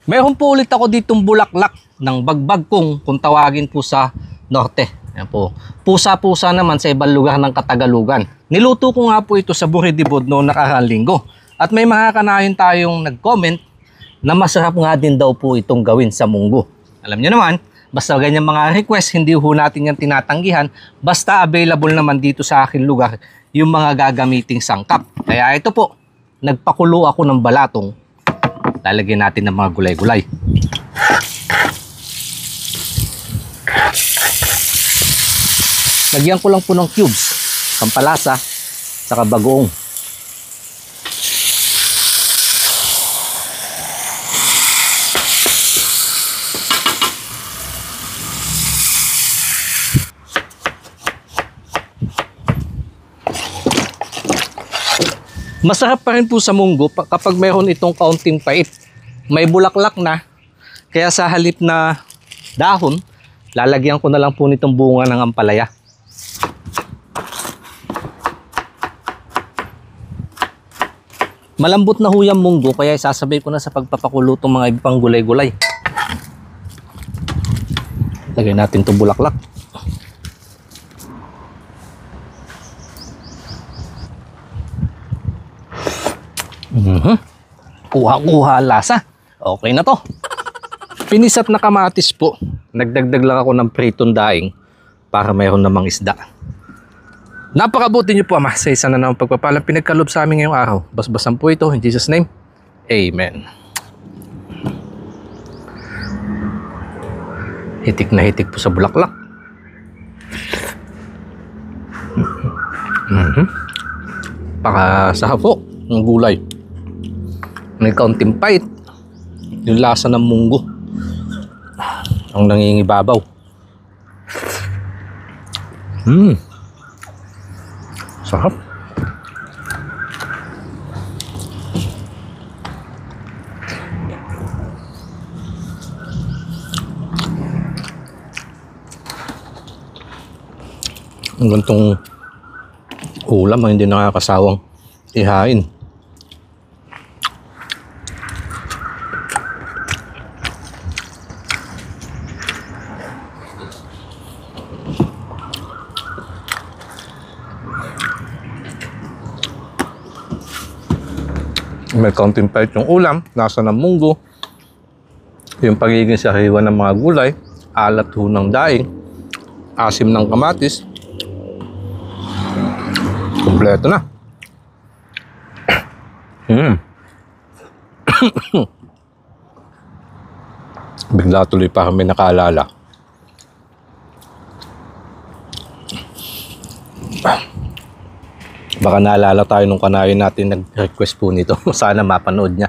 Mayroon po ulit ako ditong bulaklak ng bagbag kung tawagin po sa norte. Yan po. Pusa-pusa naman sa ibang lugar ng Katagalugan. Niluto ko nga po ito sa Buridibod noong nakaraang linggo. At may mga kanayon tayong nag-comment na masarap nga din daw po itong gawin sa munggo. Alam niyo naman, basta ganyan mga request, hindi ho natin yan tinatanggihan. Basta available naman dito sa akin lugar yung mga gagamiting sangkap. Kaya ito po, nagpakulo ako ng balatong. Lalagyan natin ng mga gulay-gulay. Lagyan ko lang po ng cubes, pampalasa, saka bagoong. Masarap pa rin po sa munggo kapag mayroon itong kaunting pait. May bulaklak na, kaya sa halip na dahon, lalagyan ko na lang po nitong bunga ng ampalaya. Malambot na ho yung munggo, kaya isasabay ko na sa pagpapakulo itong mga ibang gulay-gulay. Lagyan natin itong bulaklak. Kuha-kuha lasa. Okay na to. Pinisat na kamatis po. Nagdagdag lang ako ng pritong daing para mayroon namang isda. Napakabuti niyo po, Ama, sa isa na namang pagpapalang pinagkalob sa amin ngayong araw. Basbasan po ito in Jesus' name. Amen. Hitik na hitik po sa bulaklak. Pakasahap po ng gulay. May kaunting pait. Yung lasa ng munggo ang nangingibabaw. Sarap. Ang gantong ulam ang hindi nakakasawang ihain. May kaunting pait yung ulam, nasa ng munggo, yung pagiging sariwa ng mga gulay, alat ho ng daing, asim ng kamatis, kompleto na. Bigla tuloy pa kami nakaalala. Baka naalala tayo nung kanayon natin nag-request po nito. Sana mapanood niya.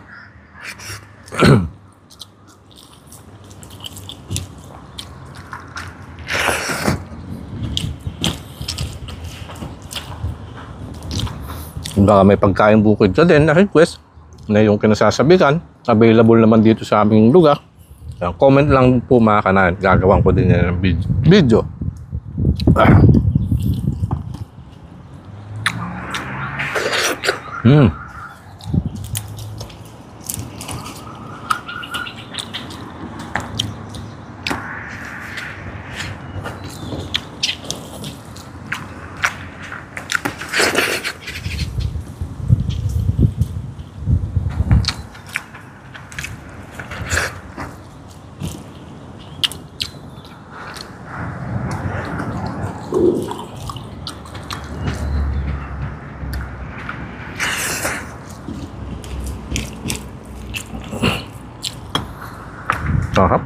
Baka may pagkain bukid ka din na request na yung kinasasabihan. Available naman dito sa aming lugar. Comment lang po mga kanayon. Gagawin ko din yan ng video. Sarap.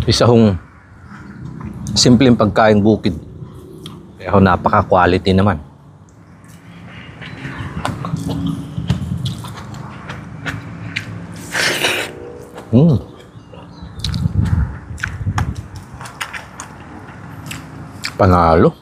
Isa hong simpleng pagkain bukid, pero napaka-quality naman. Panalo.